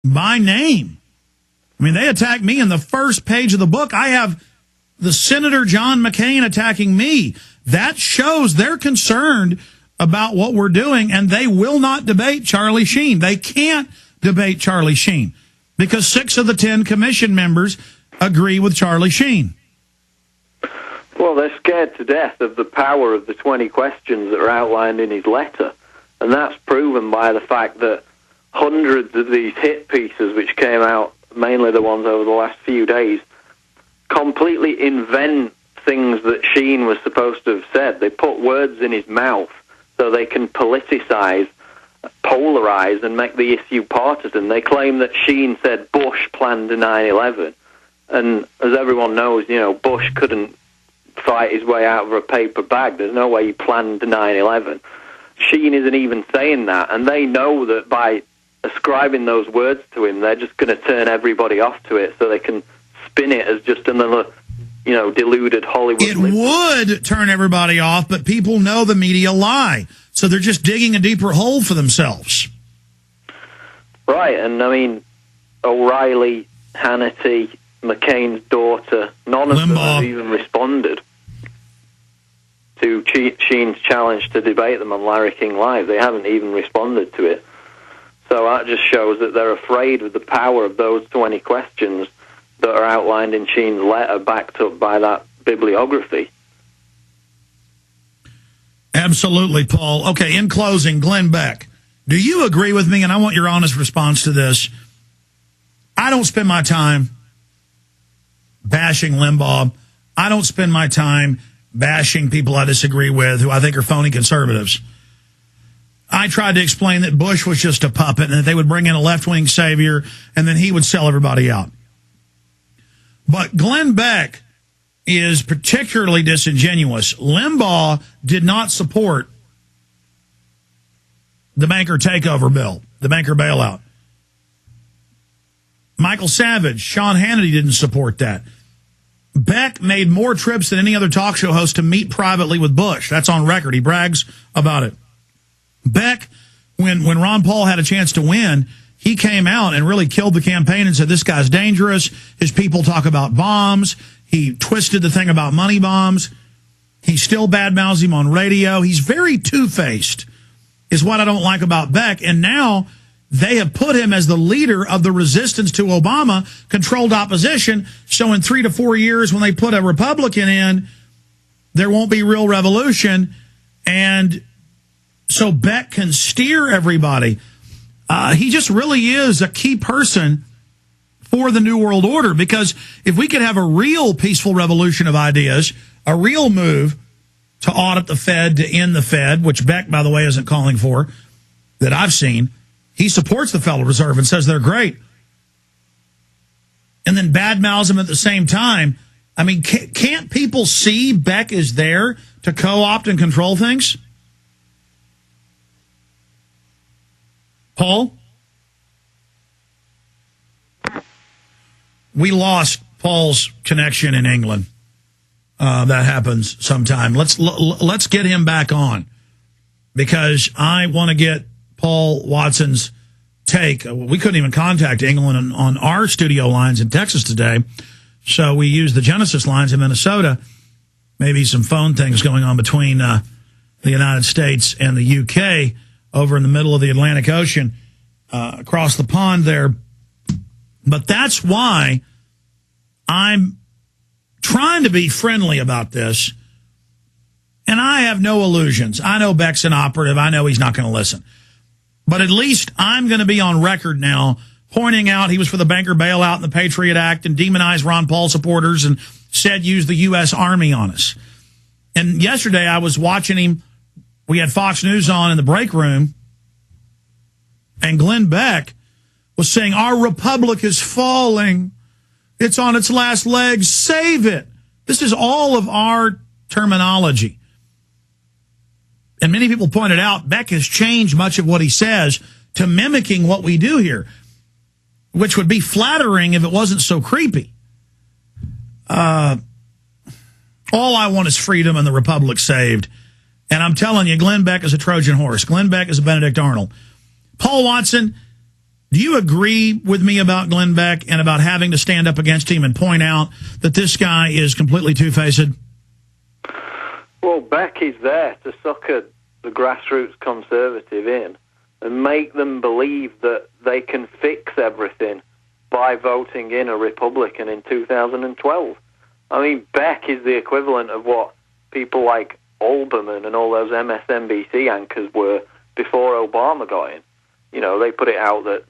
by name. I mean, they attack me in the first page of the book. I have the Senator John McCain attacking me. That shows they're concerned about what we're doing, and they will not debate Charlie Sheen. They can't debate Charlie Sheen because 6 of the 10 commission members agree with Charlie Sheen. Well, they're scared to death of the power of the 20 questions that are outlined in his letter, and that's proven by the fact that hundreds of these hit pieces, which came out, mainly the ones over the last few days, completely invent things that Sheen was supposed to have said. They put words in his mouth so they can politicize, polarize, and make the issue partisan. They claim that Sheen said Bush planned a 9/11, and as everyone knows, Bush couldn't fight his way out of a paper bag. There's no way he planned a 9/11. Sheen isn't even saying that, and they know that by ascribing those words to him, they're just going to turn everybody off to it so they can spin it as just another, deluded Hollywood. It would turn everybody off, but people know the media lie, so they're just digging a deeper hole for themselves. Right, and I mean, O'Reilly, Hannity, McCain's daughter, none of them have even responded to Sheen's challenge to debate them on Larry King Live. They haven't even responded to it. So that just shows that they're afraid of the power of those 20 questions that are outlined in Sheen's letter, backed up by that bibliography. Absolutely, Paul. Okay, in closing, Glenn Beck, do you agree with me? And I want your honest response to this. I don't spend my time bashing Limbaugh. I don't spend my time bashing people I disagree with who I think are phony conservatives. I tried to explain that Bush was just a puppet and that they would bring in a left-wing savior and then he would sell everybody out. But Glenn Beck is particularly disingenuous. Limbaugh did not support the banker takeover bill, the banker bailout. Michael Savage, Sean Hannity didn't support that. Beck made more trips than any other talk show host to meet privately with Bush. That's on record. He brags about it. Beck, when Ron Paul had a chance to win, he came out and really killed the campaign and said, this guy's dangerous. His people talk about bombs. He twisted the thing about money bombs. He still badmouths him on radio. He's very two-faced, is what I don't like about Beck. And now they have put him as the leader of the resistance to Obama, controlled opposition. So in 3 to 4 years, when they put a Republican in, there won't be real revolution. And so Beck can steer everybody. He just really is a key person for the New World Order, because if we could have a real peaceful revolution of ideas, a real move to audit the Fed, to end the Fed, which Beck, by the way, isn't calling for, that I've seen. He supports the Federal Reserve and says they're great. And then badmouths them at the same time. I mean, can't people see Beck is there to co-opt and control things? Paul? We lost Paul's connection in England. That happens sometime. Let's get him back on, because I want to get Paul Watson's take. We couldn't even contact England on our studio lines in Texas today, so we used the Genesis lines in Minnesota. Maybe some phone things going on between the United States and the UK over in the middle of the Atlantic Ocean, across the pond there. But that's why I'm trying to be friendly about this, and I have no illusions. I know Beck's an operative. I know he's not going to listen. But at least I'm going to be on record now pointing out he was for the banker bailout and the Patriot Act and demonized Ron Paul supporters and said use the U.S. Army on us. And yesterday I was watching him. We had Fox News on in the break room, and Glenn Beck was saying, our republic is falling. It's on its last legs. Save it. This is all of our terminology. And many people pointed out Beck has changed much of what he says to mimicking what we do here, which would be flattering if it wasn't so creepy. All I want is freedom and the republic saved. And I'm telling you, Glenn Beck is a Trojan horse. Glenn Beck is a Benedict Arnold. Paul Watson, Do you agree with me about Glenn Beck and about having to stand up against him and point out that this guy is completely two-faced? Well, Beck is there to sucker the grassroots conservative in and make them believe that they can fix everything by voting in a Republican in 2012. I mean, Beck is the equivalent of what people like Olbermann and all those MSNBC anchors were before Obama got in. You know, they put it out that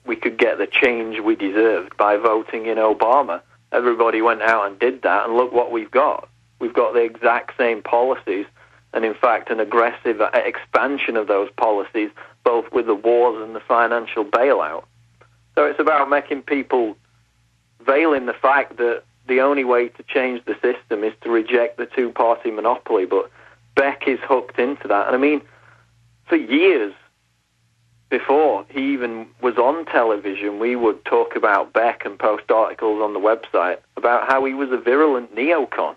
we could get the change we deserved by voting in Obama. Everybody went out and did that, and look what we've got. We've got the exact same policies, and in fact an aggressive expansion of those policies, both with the wars and the financial bailout. So it's about making people veiling the fact that the only way to change the system is to reject the two-party monopoly, but Beck is hooked into that. And I mean, for years, before he even was on television, we would talk about Beck and post articles on the website about how he was a virulent neocon,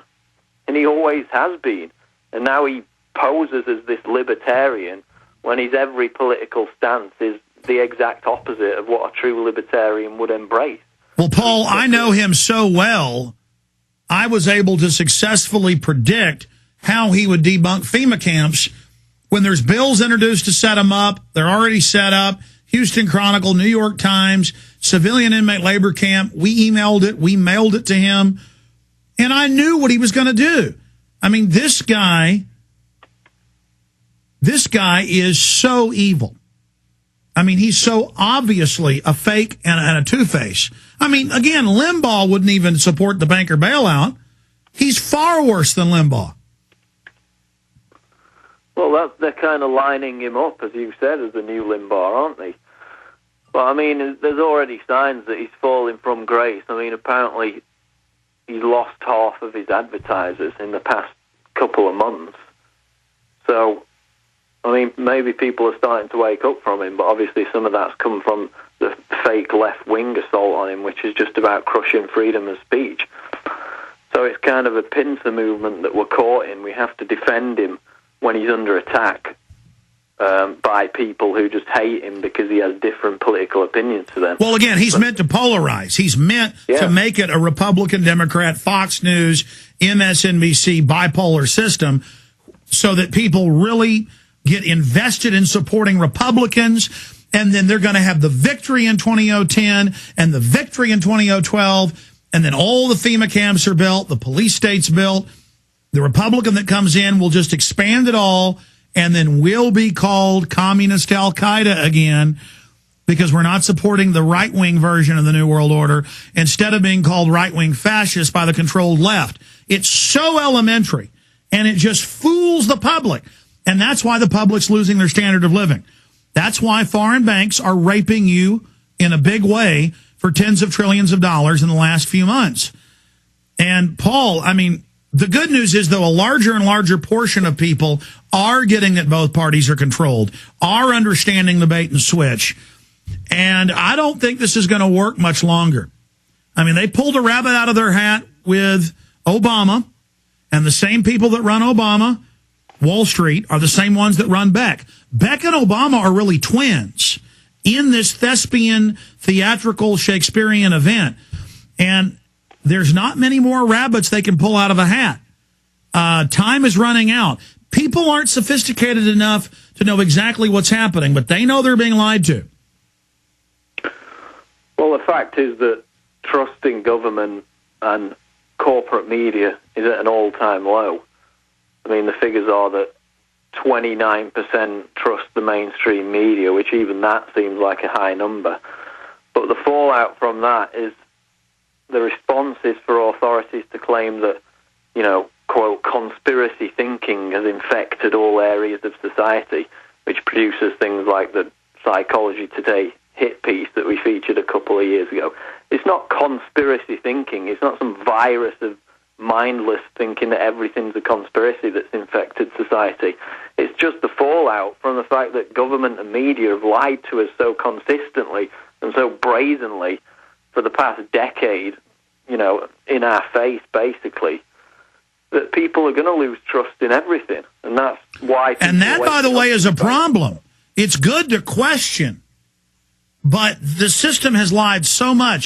and he always has been. And now he poses as this libertarian when his every political stance is the exact opposite of what a true libertarian would embrace. Well, Paul, I know him so well, I was able to successfully predict how he would debunk FEMA camps. When there's bills introduced to set them up, they're already set up. Houston Chronicle, New York Times, civilian inmate labor camp. We emailed it. We mailed it to him. And I knew what he was going to do. I mean, this guy is so evil. I mean, he's so obviously a fake and a two-face. I mean, again, Limbaugh wouldn't even support the banker bailout. He's far worse than Limbaugh. Well, they're kind of lining him up, as you said, as the new Limbaugh, aren't they? But, I mean, there's already signs that he's falling from grace. I mean, apparently he's lost half of his advertisers in the past couple of months. So, I mean, maybe people are starting to wake up from him, but obviously some of that's come from the fake left-wing assault on him, which is just about crushing freedom of speech. So it's kind of a pincer movement that we're caught in. We have to defend him when he's under attack by people who just hate him because he has different political opinions to them. Well, again, he's meant to polarize. He's meant to make it a Republican, Democrat, Fox News, MSNBC bipolar system so that people really get invested in supporting Republicans, and then they're going to have the victory in 2010 and the victory in 2012, and then all the FEMA camps are built, the police state's built. The Republican that comes in will just expand it all, and then we'll be called communist Al-Qaeda again because we're not supporting the right-wing version of the New World Order instead of being called right-wing fascists by the controlled left. It's so elementary, and it just fools the public. And that's why the public's losing their standard of living. That's why foreign banks are raping you in a big way for tens of trillions of dollars in the last few months. And, Paul, I mean, the good news is, though, a larger and larger portion of people are getting that both parties are controlled, are understanding the bait and switch. And I don't think this is going to work much longer. I mean, they pulled a rabbit out of their hat with Obama, and the same people that run Obama, Wall Street, are the same ones that run Beck. Beck and Obama are really twins in this thespian, theatrical, Shakespearean event. And there's not many more rabbits they can pull out of a hat. Time is running out. People aren't sophisticated enough to know exactly what's happening, but they know they're being lied to. Well, the fact is that trust in government and corporate media is at an all-time low. I mean, the figures are that 29% trust the mainstream media, which even that seems like a high number. But the fallout from that is the responses for authorities to claim that, you know, quote, conspiracy thinking has infected all areas of society, which produces things like the Psychology Today hit piece that we featured a couple of years ago. It's not conspiracy thinking. It's not some virus of mindless thinking that everything's a conspiracy that's infected society. It's just the fallout from the fact that government and media have lied to us so consistently and so brazenly for the past decade, you know, in our face, basically, that people are going to lose trust in everything. And that's why... And that, by the way, is a problem. It's good to question, But the system has lied so much.